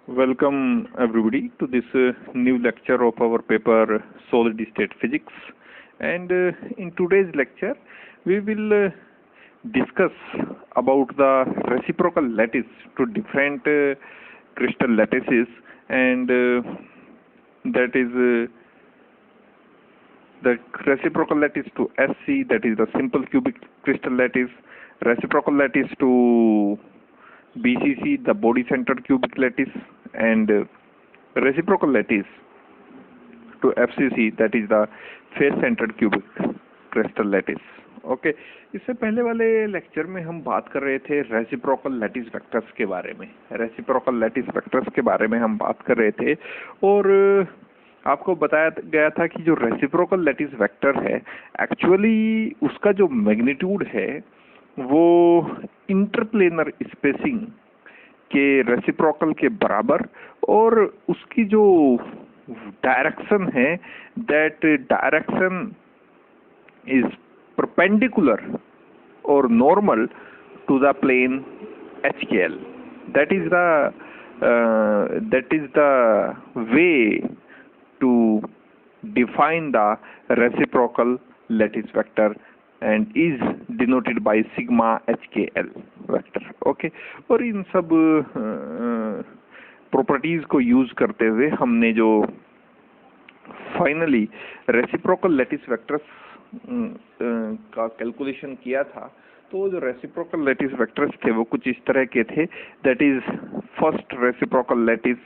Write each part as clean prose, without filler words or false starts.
Welcome everybody to this new lecture of our paper Solid State Physics. And in today's lecture, we will discuss about the reciprocal lattice to different crystal lattices, and that is the reciprocal lattice to SC, that is the simple cubic crystal lattice, reciprocal lattice to BCC, the body-centered cubic lattice, and reciprocal lattice to FCC, that is the face-centered cubic crystal lattice. Okay इससे पहले वाले lecture में हम बात कर रहे थे reciprocal lattice vectors के बारे में। रेसिप्रोकल लैटिस वेक्टर्स के बारे में हम बात कर रहे थे और आपको बताया गया था कि जो रेसिप्रोकल लैटिस वेक्टर है एक्चुअली उसका जो मैग्नीट्यूड है वो इंटरप्लेनर स्पेसिंग के रेसिप्रोकल के बराबर और उसकी जो डायरेक्शन है that direction is perpendicular or normal to the plane HKL. That is the way to define the reciprocal lattice vector and is denoted by sigma HKL vector. Okay, और इन सब properties को use करते हुए हमने जो finally reciprocal lattice vectors का calculation किया था, तो जो रेसिप्रोकल लैटिस वेक्टर्स थे वो कुछ इस तरह के थे। That is first reciprocal lattice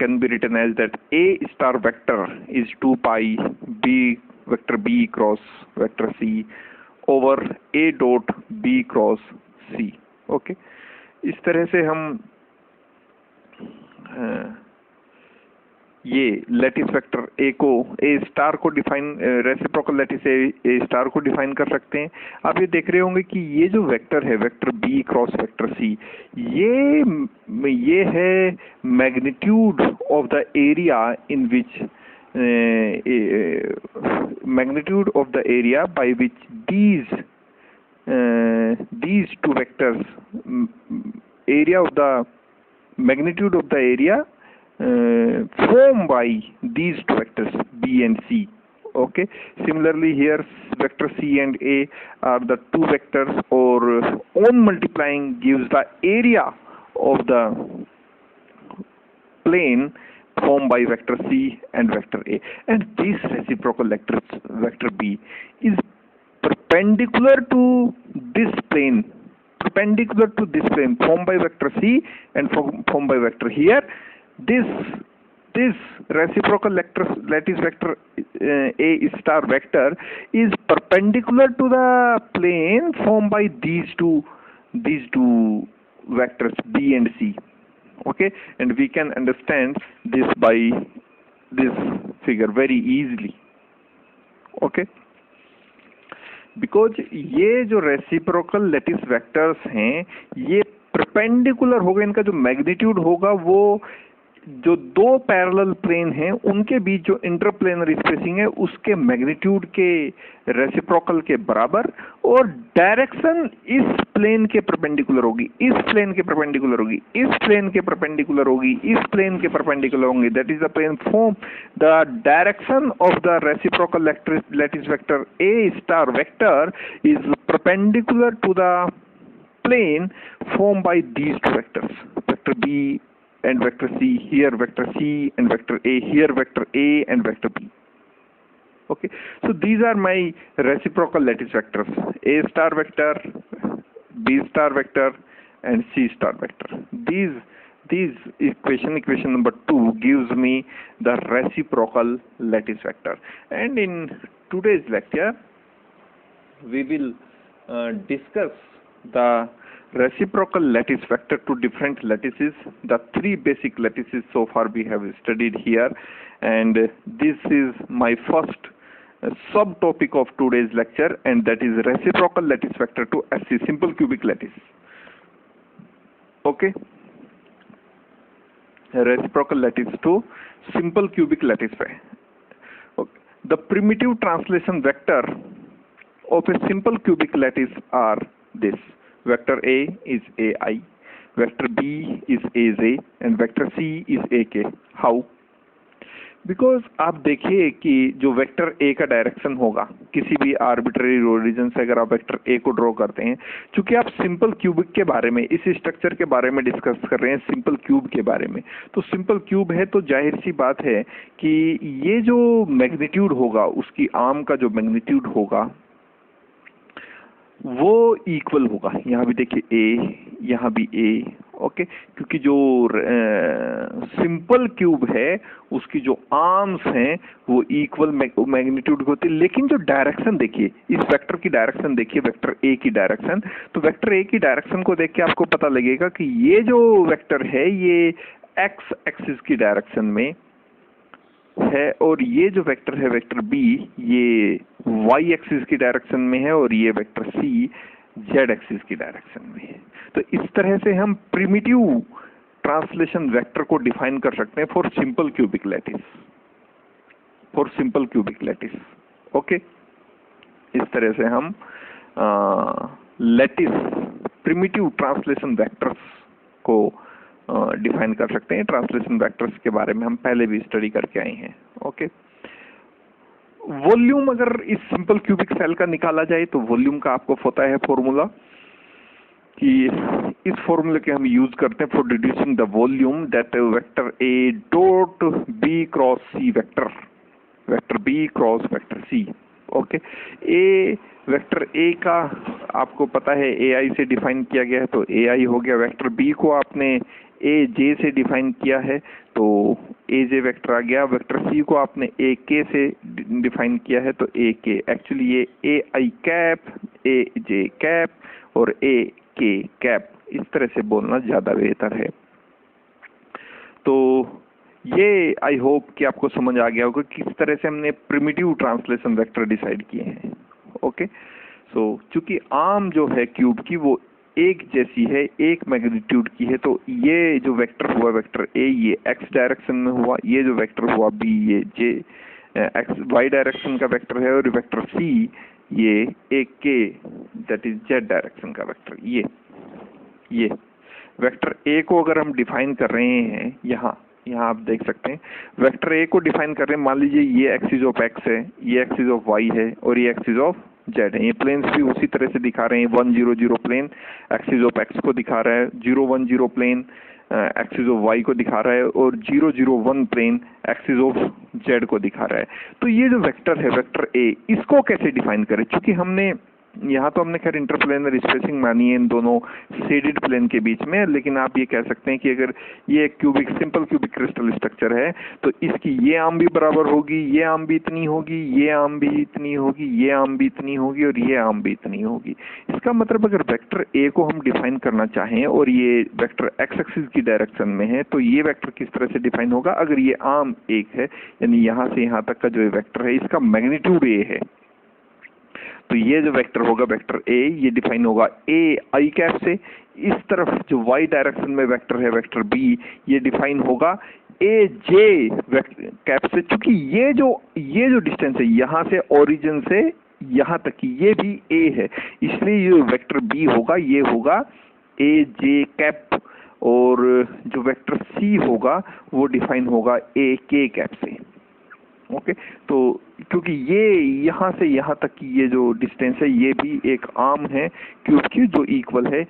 can be written as that A star vector is 2 pi B vector B cross vector C over A dot B cross C. Okay, इस तरह से हम ये लैटिस वेक्टर ए को A star को define reciprocal lattice A star को define कर सकते हैं। आप ये देख रहे होंगे कि ये जो वेक्टर है vector B cross vector C, ये है magnitude of the area in which magnitude of the area by which these two vectors area of the magnitude of the area formed by these two vectors B and C. Okay, similarly here vector C and A are the two vectors, or on multiplying gives the area of the plane formed by vector C and vector A, and this reciprocal vector B is perpendicular to this plane formed by vector C and formed by vector here. This reciprocal lattice vector A star vector is perpendicular to the plane formed by these two vectors B and C. Okay, and we can understand this by this figure very easily. Okay, because ये जो reciprocal lattice vectors हैं ये perpendicular होगा, इनका जो magnitude होगा वो जो दो पैरेलल प्लेन हैं उनके बीच जो इंटरप्लेनर स्पेसिंग है उसके मैग्नीट्यूड के रेसिप्रोकल के बराबर, और डायरेक्शन इस प्लेन के परपेंडिकुलर होगी, इस प्लेन के परपेंडिकुलर होगी, इस प्लेन के परपेंडिकुलर होगी, इस प्लेन के परपेंडिकुलर होंगे। That is the plane form the direction of the reciprocal lattice vector A star vector is perpendicular to the plane formed by these two vectors, vector B and vector C, here vector C and vector A, here vector A and vector B. Okay, so these are my reciprocal lattice vectors, A star vector, B star vector and C star vector. These equation number 2 gives me the reciprocal lattice vector, and in today's lecture we will discuss the reciprocal lattice vector to different lattices. The three basic lattices so far we have studied here, and this is my first subtopic of today's lecture, and that is reciprocal lattice vector to SC, simple cubic lattice. Okay, reciprocal lattice to simple cubic lattice. Okay. The primitive translation vector of a simple cubic lattice are this: vector A is AI, vector B is AJ and vector C is AK. How? Because आप देखिए कि जो vector A का direction होगा किसी भी arbitrary origin से अगर आप वेक्टर ए को ड्रॉ करते हैं, चूंकि आप सिंपल क्यूबिक के बारे में, इस स्ट्रक्चर के बारे में डिस्कस कर रहे हैं, सिंपल क्यूब के बारे में, तो सिंपल क्यूब है तो जाहिर सी बात है कि ये जो मैग्नीट्यूड होगा, उसकी आर्म का जो मैग्नीट्यूड होगा वो इक्वल होगा। यहाँ भी देखिए ए, यहाँ भी ए, ओके, क्योंकि जो सिंपल क्यूब है उसकी जो आर्म्स हैं वो इक्वल मैग्नीट्यूड होती है। लेकिन जो डायरेक्शन देखिए, इस वेक्टर की डायरेक्शन देखिए, वेक्टर ए की डायरेक्शन, तो वेक्टर ए की डायरेक्शन को देख के आपको पता लगेगा कि ये जो वेक्टर है ये एक्स एक्सिस की डायरेक्शन में है, और ये जो वेक्टर है वेक्टर बी ये वाई एक्सिस की डायरेक्शन में है, और ये वेक्टर सी जेड एक्सिस की डायरेक्शन में है। तो इस तरह से हम प्रिमिटिव ट्रांसलेशन वेक्टर को डिफाइन कर सकते हैं for simple cubic lattice, for simple cubic lattice. Okay, इस तरह से हम लैटिस प्रिमिटिव ट्रांसलेशन वेक्टर्स को डिफाइन कर सकते हैं। ट्रांसलेशन वेक्टर्स के बारे में हम पहले भी स्टडी करके आए हैं। ओके, वॉल्यूम अगर इस सिंपल क्यूबिक सेल का निकाला जाए तो वॉल्यूम का आपको पता है फॉर्मूला, कि इस फॉर्मूले के हम यूज करते हैं for deducing the volume, that vector A dot B cross C vector, vector B cross vector C. Okay, A vector A का आपको पता है ए आई से डिफाइन किया गया है तो ए आई हो गया। वेक्टर बी को आपने ए जे से डिफाइन किया है तो ए जे वेक्टर आ गया। वेक्टर सी को आपने ए के से डिफाइन किया है तो ए के। एक्चुअली ये ए आई कैप, ए जे कैप और ए के कैप, इस तरह से बोलना ज्यादा बेहतर है। तो ये आई होप कि आपको समझ आ गया होगा किस तरह से हमने प्रिमिटिव ट्रांसलेशन वेक्टर डिसाइड किए हैं। ओके, सो चूंकि आर्म जो है क्यूब की वो एक जैसी है, एक मैग्नीट्यूड की है, तो ये जो वेक्टर हुआ वेक्टर ए ये एक्स डायरेक्शन में हुआ, ये जो वेक्टर हुआ बी ये जे एक्स वाई डायरेक्शन का वेक्टर है, और वेक्टर सी ये एक के दैट इज जेड डायरेक्शन का वेक्टर। ये वेक्टर ए को अगर हम डिफाइन कर रहे हैं, यहाँ आप देख सकते हैं वेक्टर ए को डिफाइन कर रहे हैं। मान लीजिए ये एक्सिस ऑफ एक्स है, ये एक्सिस ऑफ वाई है और ये एक्सिस ऑफ जेड है। ये प्लेन्स भी उसी तरह से दिखा रहे हैं। 1 0 0 प्लेन एक्सिस ऑफ एक्स को दिखा रहा है, 0 1 0 प्लेन एक्सिस ऑफ वाई को दिखा रहा है, और 0 0 1 प्लेन एक्सिस ऑफ जेड को दिखा रहा है। तो ये जो वेक्टर है वेक्टर ए, इसको कैसे डिफाइन करें? क्योंकि हमने यहाँ तो हमने खैर इंटरप्लेनर स्पेसिंग मानी है इन दोनों शेडेड प्लेन के बीच में, लेकिन आप ये कह सकते हैं कि अगर ये cubic simple cubic crystal structure है तो इसकी ये आर्म भी बराबर होगी, ये आर्म भी इतनी होगी, ये आर्म भी इतनी होगी, ये आर्म भी इतनी होगी और ये आर्म भी इतनी होगी। इसका मतलब अगर वेक्टर ए को हम डिफाइन करना चाहें और ये वेक्टर एक्स एक्सिस की डायरेक्शन में है तो ये वेक्टर किस तरह से डिफाइन होगा? अगर ये आर्म एक है यानी यहाँ से यहाँ तक का जो वेक्टर है इसका मैग्नीट्यूड ए है, तो ये जो वेक्टर होगा वेक्टर ए ये डिफाइन होगा ए आई कैप से। इस तरफ जो वाई डायरेक्शन में वेक्टर है वेक्टर बी ये डिफाइन होगा ए जे कैप से। चूंकि ये जो डिस्टेंस है यहाँ से ओरिजिन से यहाँ तक की ये भी ए है, इसलिए ये वेक्टर बी होगा ये होगा ए जे कैप, और जो वेक्टर सी होगा वो डिफाइन होगा ए के कैप से। ओके, तो क्योंकि ये यहाँ से यहाँ तक की ये जो डिस्टेंस है ये भी एक आर्म है क्यूब की जो इक्वल है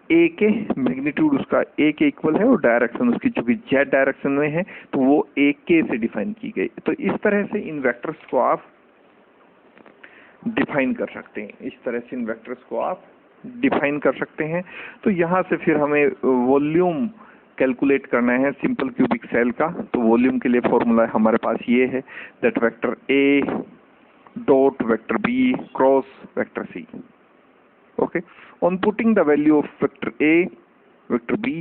ए के, मैग्नीट्यूड उसका ए के इक्वल है और डायरेक्शन उसकी चूंकि जेड डायरेक्शन में है तो वो ए के से डिफाइन की गई। तो इस तरह से इन वेक्टर्स को आप डिफाइन कर सकते हैं, इस तरह से इन वेक्टर्स को आप डिफाइन कर सकते हैं। तो यहाँ से फिर हमें वॉल्यूम कैलकुलेट करना है सिंपल क्यूबिक सेल का। तो वॉल्यूम के लिए फॉर्मूला हमारे पास ये है, that vector A dot vector B cross vector C. Okay, on putting the value of vector A, vector B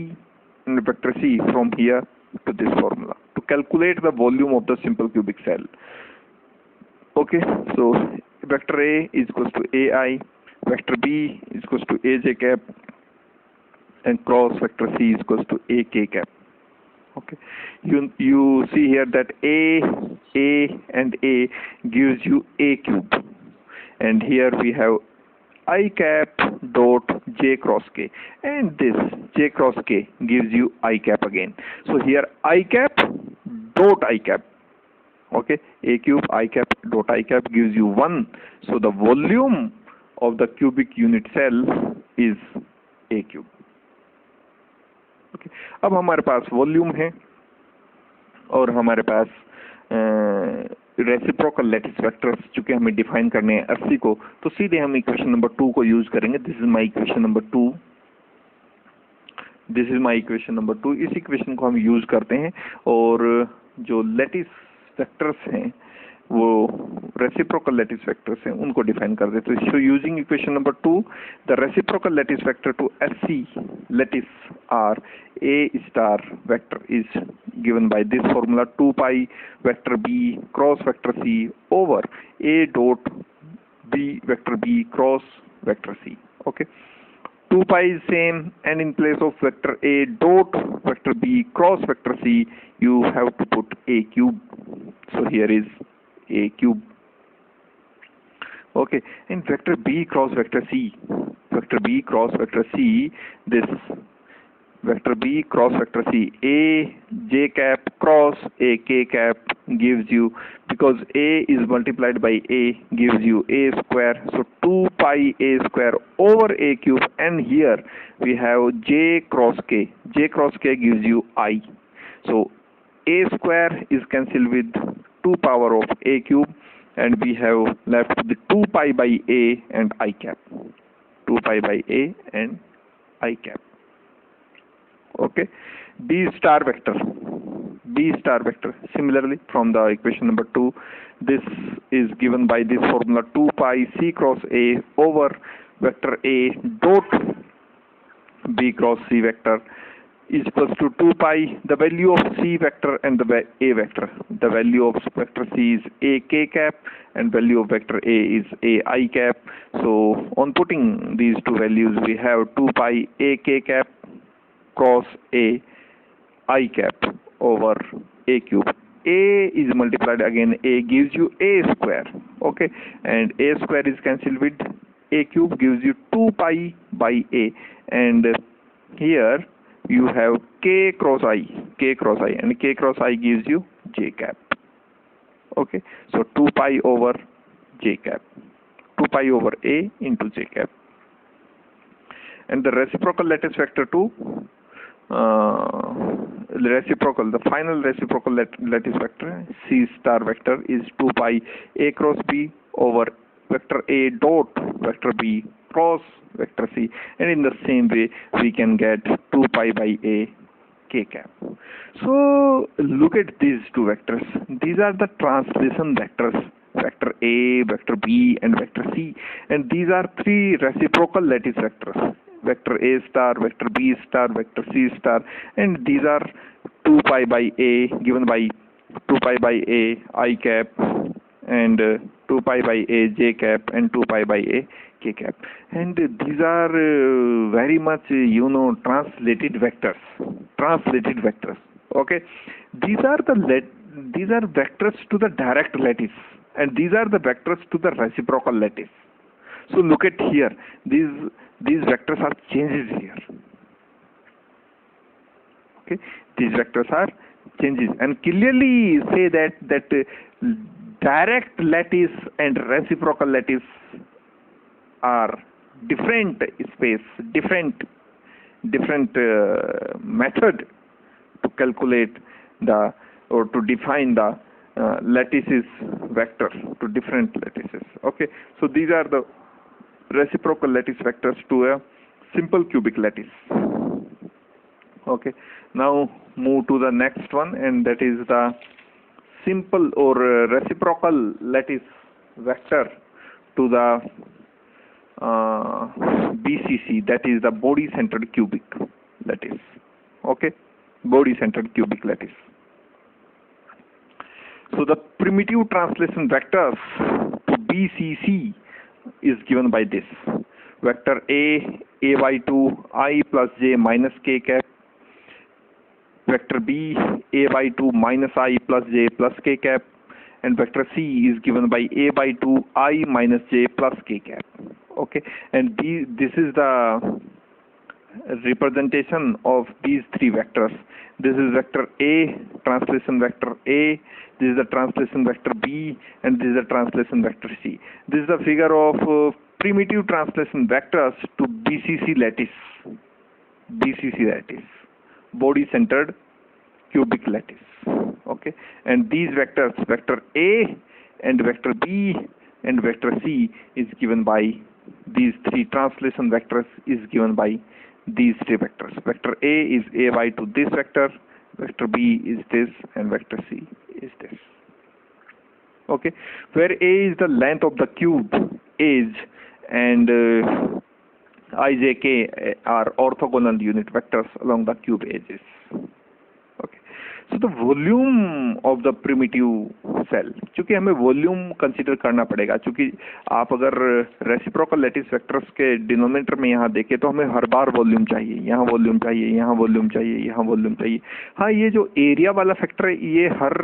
and vector C from here to this formula to calculate the volume of the simple cubic cell. Okay, so vector A is equals to a I, vector B is equals to a J cap and cross vector C is equals to a k cap. Okay, you see here that a and a gives you a cube, and here we have I cap dot j cross k, and this j cross k gives you I cap again. So here I cap dot I cap, okay, a cube I cap dot I cap gives you 1. So the volume of the cubic unit cell is a cube. Okay. अब हमारे पास volume है और हमारे पास reciprocal lattice vectors चूंकि हमें define करने हैं 80 को, तो सीधे हम इक्वेशन नंबर 2 को यूज करेंगे. This is my equation number 2. This is my equation number 2. इस इक्वेशन को हम यूज करते हैं और जो लैटिस वेक्टर्स हैं वो रेसिप्रोकल लैटिस वेक्टर्स हैं उनको डिफाइन कर देते हैं. So using equation number 2, the reciprocal lattice vector to SC lattice are A star vector is given by this formula 2 pi vector B cross vector C over A dot B vector B cross vector C. Okay, 2 pi is same, and in place of vector A dot vector B cross vector C you have to put A cube. So here is A cube. Okay, and vector B cross vector C, this vector B cross vector C, A j cap cross A k cap gives you, because A is multiplied by A, gives you A square. So 2 pi A square over A cube, and here we have J cross K. J cross K gives you I. So A square is cancelled with 2 power of A cube, and we have left the 2 pi by A and I cap. 2 pi by A and I cap. Okay, B star vector, similarly from the equation number 2, this is given by this formula 2 pi C cross A over vector A dot B cross C vector is equals to 2 pi, the value of C vector and the A vector. The value of vector C is A k cap and value of vector A is A I cap. So on putting these two values we have 2 pi A k cap cross A I cap over A cube. A is multiplied again, A gives you A square, okay, and A square is cancelled with A cube, gives you 2 pi by A, and here you have K cross I, and K cross I gives you J cap. Okay, so 2 pi over J cap, 2 pi over A into J cap. And the reciprocal lattice vector to the final reciprocal lattice vector C star vector is 2 pi A cross B over vector A dot vector B cross vector C, and in the same way we can get 2 pi by A k cap. So look at these two vectors. These are the translation vectors, vector A, vector B and vector C, and these are three reciprocal lattice vectors, vector A star, vector B star, vector C star, and these are 2 pi by A given by 2 pi by A I cap and 2 pi by A j cap and 2 pi by A k cap, and these are very much translated vectors. Okay, these are vectors to the direct lattice, and these are the vectors to the reciprocal lattice. So look at here, these vectors are changes here. Okay, these vectors are changes, and clearly say that direct lattice and reciprocal lattice are different space, different method to calculate the or to define the lattices vector to different lattices. Okay, so these are the reciprocal lattice vectors to a simple cubic lattice. Okay, now move to the next one, and that is the simple or reciprocal lattice vector to the BCC, that is the body centered cubic lattice. Okay, body centered cubic lattice. So the primitive translation vectors to BCC is given by this: vector A by 2 I plus j minus k cap, vector B A by 2 minus I plus j plus k cap, and vector C is given by A by 2 I minus j plus k cap. Okay, and this is the representation of these three vectors. This is vector A, translation vector A, this is the translation vector B, and this is the translation vector C. This is the figure of primitive translation vectors to BCC lattice. BCC lattice, body centered cubic lattice. Okay, and these vectors, vector A and vector B and vector C, is given by these three translation vectors, is given by these three vectors. Vector A is AY to this vector, vector B is this, and vector C is this. Okay, where A is the length of the cube edge and IJK are orthogonal unit vectors along the cube edges. Okay, so the volume of the primitive cell, चूंकि हमें volume consider करना पड़ेगा, चूंकि आप अगर reciprocal lattice vectors के denominator में यहाँ देखें तो हमें हर बार वॉल्यूम चाहिए, यहाँ वॉल्यूम चाहिए, यहाँ वॉल्यूम चाहिए, यहाँ वॉल्यूम चाहिए. हाँ, ये जो एरिया वाला फैक्टर है ये हर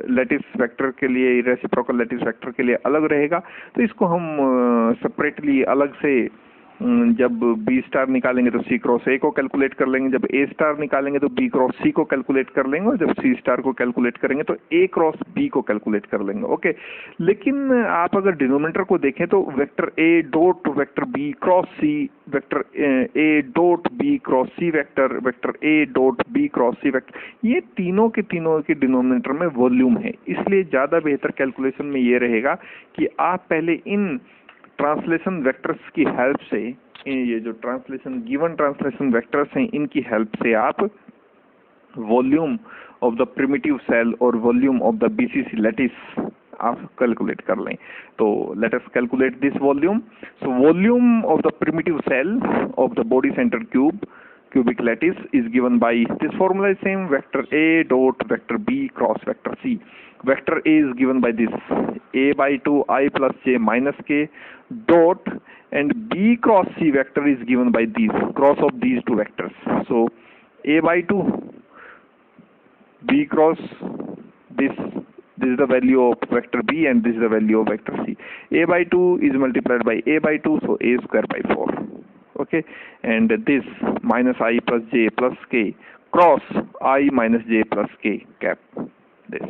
लैटिस वेक्टर के लिए, रेसिप्रोकल लैटिस वेक्टर के लिए अलग रहेगा, तो इसको हम सेपरेटली अलग से जब बी स्टार निकालेंगे तो सी क्रॉस ए को कैलकुलेट कर लेंगे, जब ए स्टार निकालेंगे तो बी क्रॉस सी को कैलकुलेट कर लेंगे, और जब सी स्टार को कैलकुलेट करेंगे तो ए क्रॉस बी को कैलकुलेट कर लेंगे. ओके, लेकिन आप अगर डिनोमिनेटर को देखें तो vector A dot vector B cross C, vector A dot B cross C vector, vector A dot B cross C vector, ये तीनों के डिनोमिनेटर में वॉल्यूम है. इसलिए ज़्यादा बेहतर कैलकुलेशन में ये रहेगा कि आप पहले इन ट्रांसलेशन वेक्टर्स की हेल्प से, ये जो ट्रांसलेशन गिवन ट्रांसलेशन वेक्टर्स हैं इनकी हेल्प से आप volume of the primitive cell और volume of the BCC lattice आप कैलकुलेट कर लें. तो let us calculate this volume. So volume of the primitive cell of the body centre cubic lattice is given by this formula is same, vector A dot vector B cross vector C. Vector A is given by this A by 2 I plus j minus k dot, and B cross C vector is given by these cross of these two vectors. So A by 2 B cross this is the value of vector B and this is the value of vector C. A by 2 is multiplied by A by 2, so A square by 4. Okay, and this minus I plus j plus k cross I minus j plus k cap this.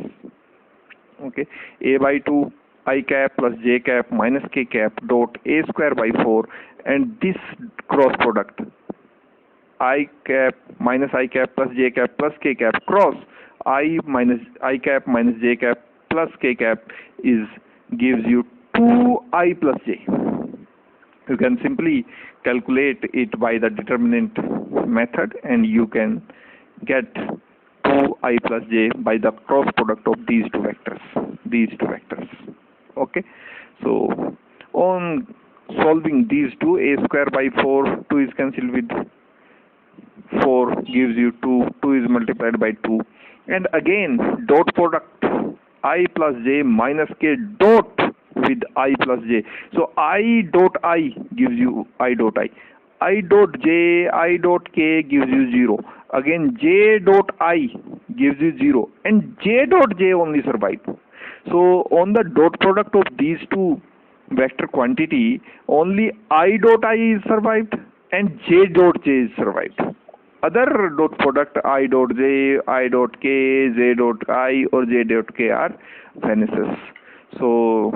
Okay, A by 2 I cap plus j cap minus k cap dot A square by 4, and this cross product I cap minus I cap plus j cap plus k cap cross I minus I cap minus j cap plus k cap gives you 2I plus j. You can simply calculate it by the determinant method and you can get 2I plus j by the cross product of these two vectors. Okay, so on solving these two, a square by 4, 2 is cancelled with 4 gives you 2 is multiplied by 2, and again dot product I plus j minus k dot with I plus j. So I dot I gives you I dot I dot j, I dot k gives you 0. Again j dot I gives you 0, and j dot j only survive. So on the dot product of these two vector quantity, only I dot I is survived and j dot j is survived. Other dot product I dot j, I dot k, j dot I or j dot k are vanishes. So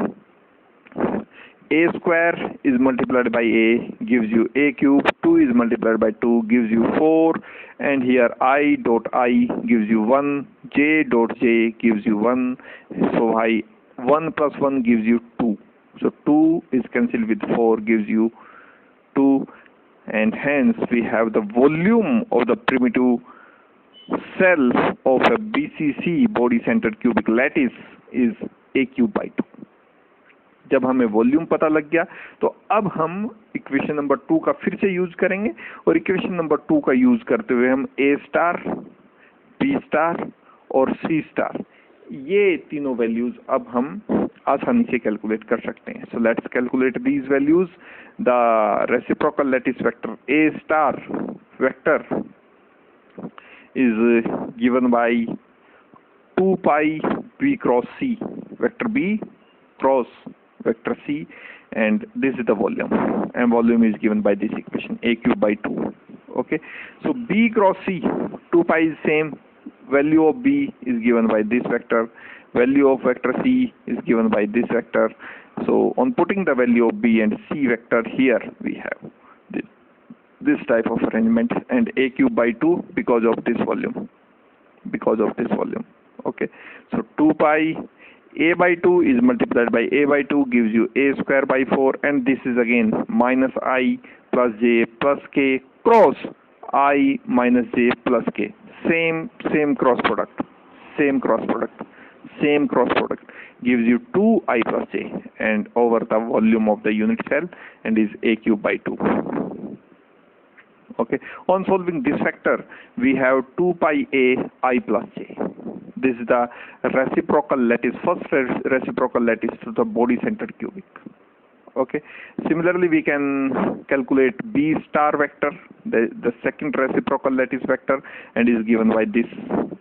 a square is multiplied by a gives you a cube, 2 is multiplied by 2 gives you 4, and here I dot I gives you 1, j dot j gives you 1, so 1 plus 1 gives you 2, so 2 is cancelled with 4 gives you 2, and hence we have the volume of the primitive cell of a BCC body centered cubic lattice is a cube by 2. जब हमें volume पता लग गया तो अब हम equation number 2 का फिर से यूज करेंगे, और इक्वेशन नंबर 2 का यूज करते हुए हम ए स्टार, बी स्टार और सी स्टार, ये तीनों वैल्यूज अब हम आसानी से कैलकुलेट कर सकते हैं. So let's calculate these values. The reciprocal lattice vector A star vector is given by 2 pi b cross c, vector b cross vector c, and this is the volume, and volume is given by this equation, a cube by 2. Okay, so B cross C, 2 pi is same, value of B is given by this vector, value of vector C is given by this vector. So on putting the value of B and C vector here, we have this type of arrangement, and a cube by 2 because of this volume, okay. So 2 pi a by 2 is multiplied by a by 2 gives you a square by 4, and this is again minus I plus j plus k cross I minus j plus k, same cross product gives you 2I plus j, and over the volume of the unit cell, and is a cube by 2. Okay, on solving this factor, we have 2 pi a I plus j. This is the reciprocal lattice, first reciprocal lattice to the body-centered cubic. Okay, similarly we can calculate B star vector, the second reciprocal lattice vector, and is given by this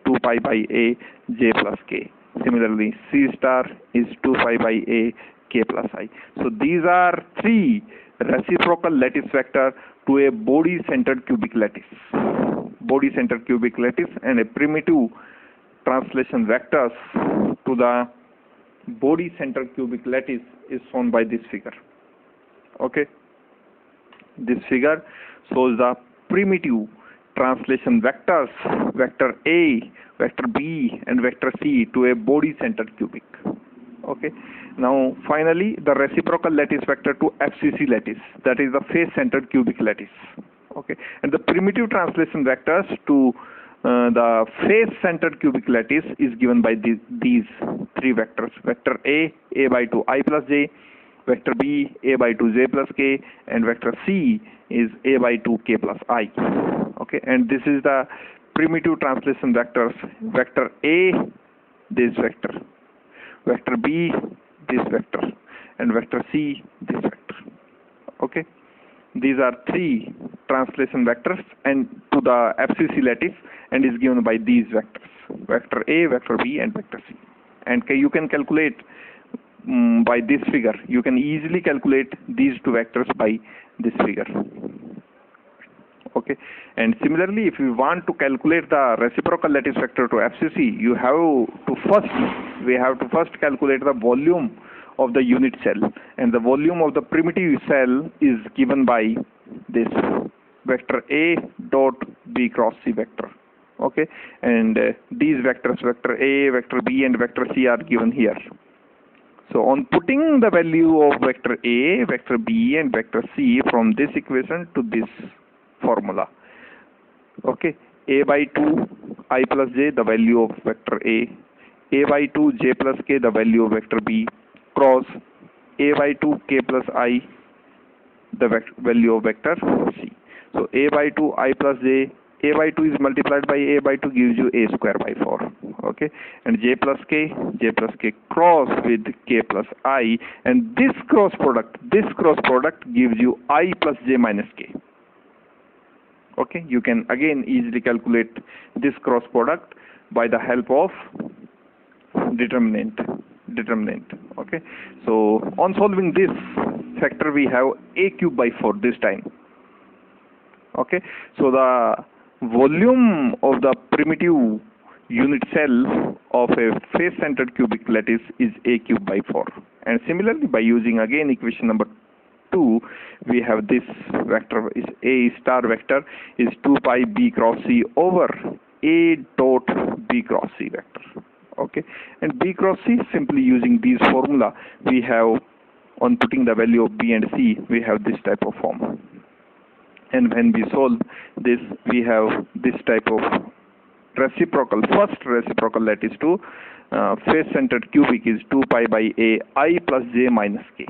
2 pi by a j plus k. Similarly C star is 2 pi by a k plus I. So these are three reciprocal lattice vector to a body-centered cubic lattice, and a primitive translation vectors to the body-centered cubic lattice is shown by this figure. Okay, this figure shows the primitive translation vectors, vector A, vector B, and vector C to a body-centered cubic. Okay, now finally the reciprocal lattice vector to FCC lattice, that is the face-centered cubic lattice. Okay, and the primitive translation vectors to the face-centered cubic lattice is given by these three vectors: vector A by 2 I plus j, vector B a by 2 j plus k, and vector C is a by 2 k plus I. Okay, and this is the primitive translation vectors: vector A, this vector, vector B, this vector, and vector C, this vector. Okay, these are three translation vectors and to the FCC lattice, and is given by these vectors: vector A, vector B, and vector C. And you can calculate by this figure. You can easily calculate these two vectors by this figure. Okay, and similarly, if you want to calculate the reciprocal lattice vector to FCC, we have to first calculate the volume of the unit cell, and the volume of the primitive cell is given by this vector A dot B cross C vector. Okay, and these vectors, vector A, vector B, and vector C, are given here. So on putting the value of vector A, vector B, and vector C from this equation to this formula, okay, a by 2 I plus j, the value of vector a by 2 j plus k, the value of vector B, cross a by 2 k plus I, the value of vector C. So a by 2 I plus j, a by 2 is multiplied by a by 2 gives you a square by 4. Okay, and j plus k cross with k plus I, and this cross product gives you I plus j minus k. Okay, you can again easily calculate this cross product by the help of determinant. Okay, so on solving this factor, we have a cube by 4 this time. Okay, so the volume of the primitive unit cell of a face-centered cubic lattice is a cube by 4. And similarly, by using again equation number 2, we have this vector is a star vector is 2 pi b cross c over a dot b cross c vector. Okay, and b cross c, simply using these formula, we have, on putting the value of b and c, we have this type of form. And when we solve this, we have this type of first reciprocal lattice to face-centered cubic is 2 pi by a I plus j minus k.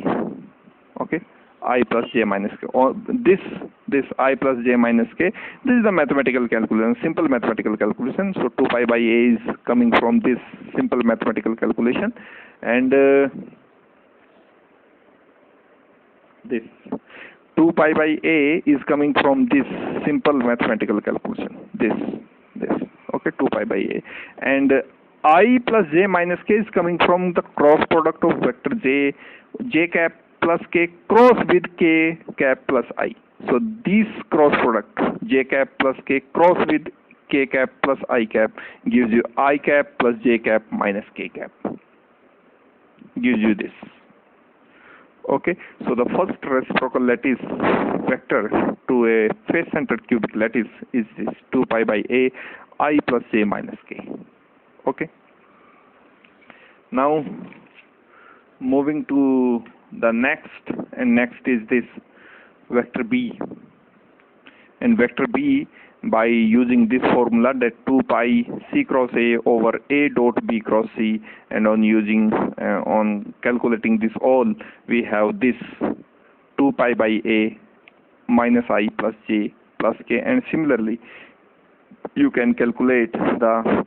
Okay, I plus j minus k. Or this I plus j minus k, this is a mathematical calculation, simple mathematical calculation. So 2 pi by a is coming from this simple mathematical calculation, and this 2 pi by a is coming from this simple mathematical calculation. This. Okay, 2 pi by a, and I plus j minus k is coming from the cross product of vector j cap plus k cross with k cap plus I. So this cross product j cap plus k cross with k cap plus I cap gives you I cap plus j cap minus k cap, gives you this. Okay, so the first reciprocal lattice vector to a face-centered cubic lattice is this 2 pi by a I plus j minus k. Okay, now moving to the next, and next is this vector b, and vector b, by using this formula, that 2 pi c cross a over a dot b cross c, and on using on calculating this all, we have this 2 pi by a minus I plus j plus k. And similarly you can calculate the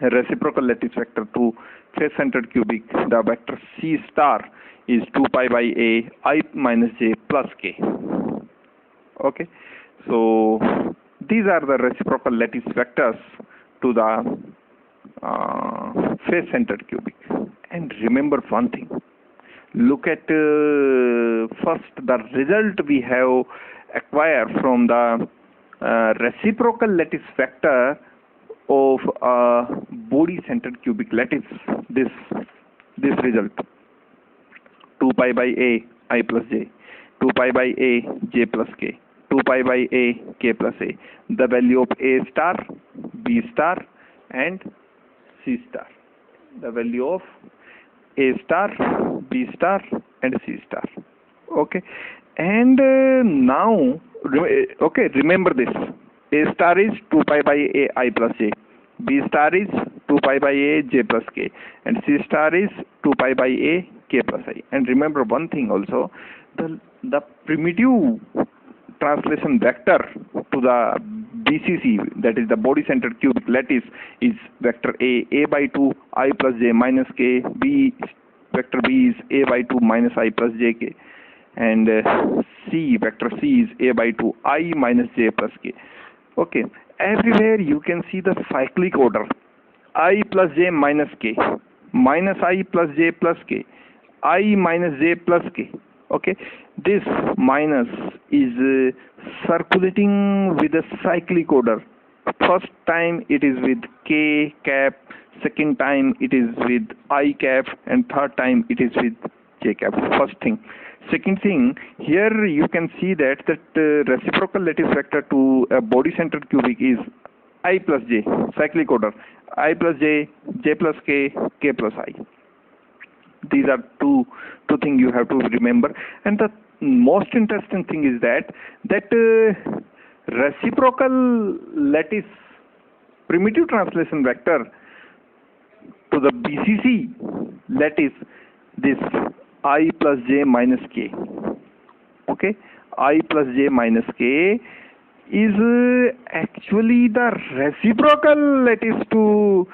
reciprocal lattice vector to face-centered cubic. The vector c star is 2 pi by a I minus j plus k. Okay, so these are the reciprocal lattice vectors to the face-centered cubic. And remember one thing, look at first the result we have acquired from the reciprocal lattice vector of a body-centered cubic lattice. This result, 2 pi by a I plus j, 2 pi by a j plus k, 2 pi by a k plus a, the value of a star, b star and c star, the value of a star, b star and c star. Okay, and now okay, remember this, a star is 2 pi by a I plus j, b star is 2 pi by a j plus k, and c star is 2 pi by a k plus I. And remember one thing also, the primitive translation vector to the BCC, that is the body-centered cubic lattice, is vector a by 2 I plus j minus k, b, vector b is a by 2 minus I plus j k, and c, vector c is a by 2 I minus j plus k. Okay, everywhere you can see the cyclic order, I plus j minus k, minus I plus j plus k, I minus j plus k. Okay, this minus is circulating with a cyclic order. First time it is with k cap, second time it is with I cap, and third time it is with j cap. First thing. Second thing, here you can see that reciprocal lattice vector to a body-centered cubic is I plus j, cyclic order, I plus j, j plus k, k plus I. These are two things you have to remember. And the most interesting thing is that reciprocal lattice primitive translation vector to the BCC lattice, this I plus j minus k. Okay, I plus j minus k is actually the reciprocal lattice to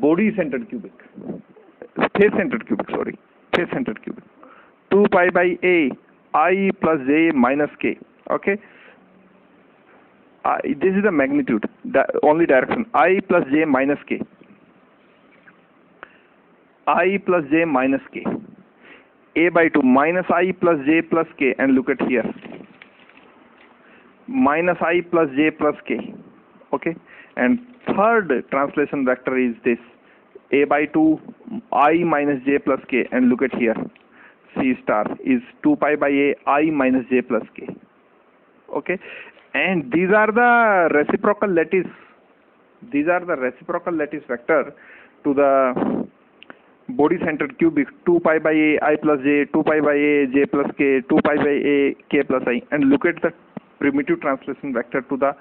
body-centered cubic, face-centered cubic, sorry, face-centered cubic. 2 pi by a I plus j minus k. Okay, this is the magnitude, the only direction, I plus j minus k, I plus j minus k, a by 2 minus I plus j plus k, and look at here, minus I plus j plus k. Okay, and third translation vector is this, a by 2 I minus j plus k, and look at here, c star is 2 pi by a I minus j plus k. Okay, and these are the reciprocal lattice, vector to the body-centered cubic, 2 pi by a I plus j, 2 pi by a j plus k, 2 pi by a k plus I. And look at the primitive translation vector to the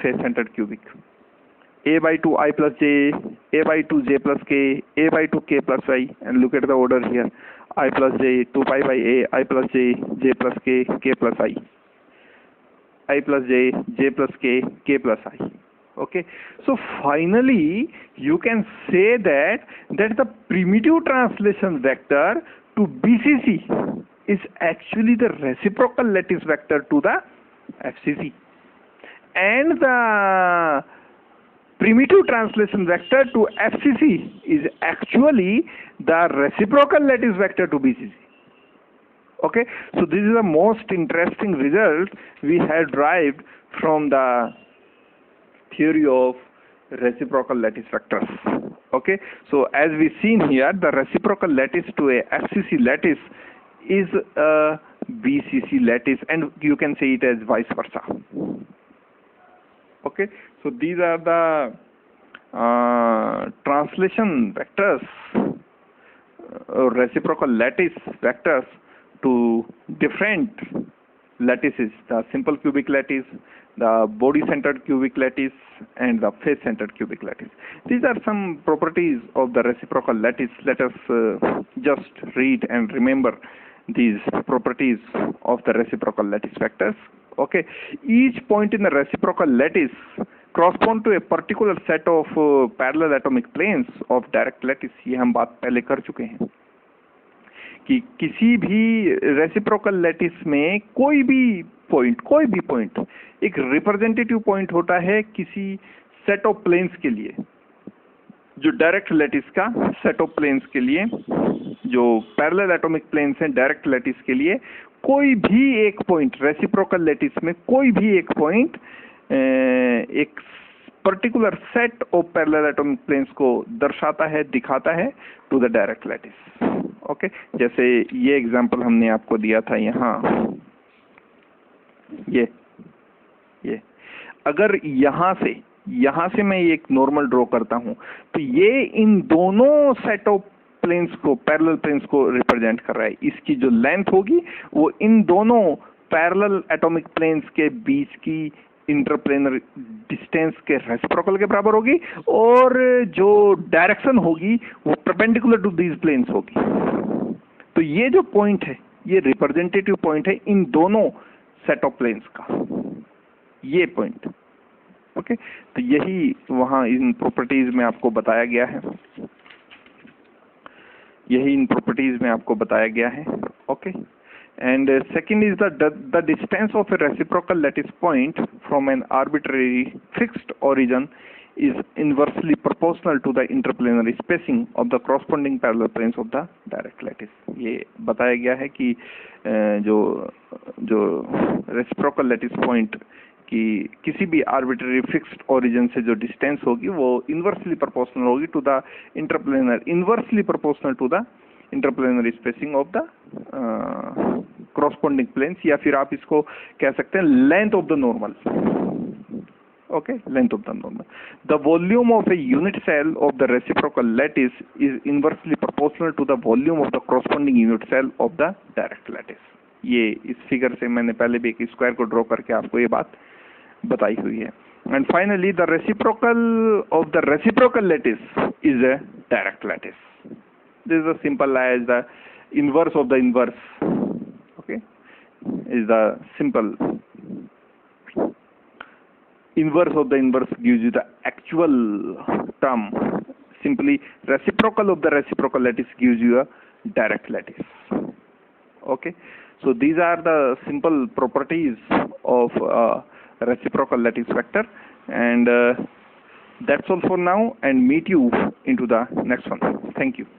face-centered cubic, a by 2 I plus j, a by 2 j plus k, a by 2 k plus I. And look at the order here, I plus j, 2 pi by a I plus j, j plus k, k plus I plus j, j plus k, k plus I. Okay, so finally you can say that the primitive translation vector to BCC is actually the reciprocal lattice vector to the FCC, and the primitive translation vector to FCC is actually the reciprocal lattice vector to BCC. Okay, so this is the most interesting result we have derived from the theory of reciprocal lattice vectors. Okay, so as we seen here, the reciprocal lattice to a FCC lattice is a BCC lattice, and you can say it as vice versa. Okay, so these are the translation vectors, reciprocal lattice vectors to different lattices: the simple cubic lattice, the body-centered cubic lattice, and the face-centered cubic lattice. These are some properties of the reciprocal lattice. Let us just read and remember these properties of the reciprocal lattice vectors. Okay, each point in the reciprocal lattice correspond to a particular set of parallel atomic planes of direct lattice. ये हम बात पहले कर चुके हैं कि किसी भी रेसिप्रोकल लैटिस में कोई भी पॉइंट एक रिप्रेजेंटेटिव पॉइंट होता है किसी सेट ऑफ प्लेन्स के लिए, जो डायरेक्ट लैटिस का सेट ऑफ प्लेन्स के लिए, जो पैरेलल एटॉमिक प्लेन्स हैं डायरेक्ट लैटिस के लिए, कोई भी एक पॉइंट रेसिप्रोकल लैटिस में कोई भी एक पॉइंट एक particular set of parallel atomic planes को दर्शाता है, दिखाता है to the direct lattice. Okay, जैसे ये एग्जांपल हमने आपको दिया था यहाँ, ये अगर यहाँ से मैं एक नॉर्मल ड्रॉ करता हूँ तो ये इन दोनों सेट ऑफ प्लेन्स को, पैरेलल प्लेन्स को रिप्रेजेंट कर रहा है. इसकी जो लेंथ होगी वो इन दोनों पैरेलल एटॉमिक प्लेन्स के बीच की इंटरप्लेनर डिस्टेंस के रेसिप्रोकल के बराबर होगी, और जो डायरेक्शन होगी वो परपेंडिकुलर टू दीज प्लेन्स होगी. तो ये जो पॉइंट है ये रिप्रेजेंटेटिव पॉइंट है इन दोनों सेट ऑफ प्लेन्स का, ये पॉइंट. ओके, तो यही वहां इन प्रॉपर्टीज में आपको बताया गया है, okay. And second is the distance of a reciprocal lattice point from an arbitrary fixed origin is inversely proportional to the interplanetary spacing of the corresponding parallel planes of the direct lattice. ये बताया गया है कि जो reciprocal lattice point की किसी भी arbitrary fixed origin से जो distance होगी वो inversely proportional होगी to the inversely proportional to the interplanar spacing of the corresponding planes, या फिर आप इसको कह सकते हैं length of the normal. Okay, length of the normal. The volume of a unit cell of the reciprocal lattice is inversely proportional to the volume of the corresponding unit cell of the direct lattice. ये इस figure से मैंने पहले भी एक square को draw करके आपको ये बात बताई हुई है. And finally the reciprocal of the reciprocal lattice is a direct lattice. This is as simple as the inverse of the inverse. Okay, is the simple inverse of the inverse gives you the actual term. Simply reciprocal of the reciprocal lattice gives you a direct lattice. Okay, so these are the simple properties of reciprocal lattice vector, and that's all for now, and meet you into the next one. Thank you.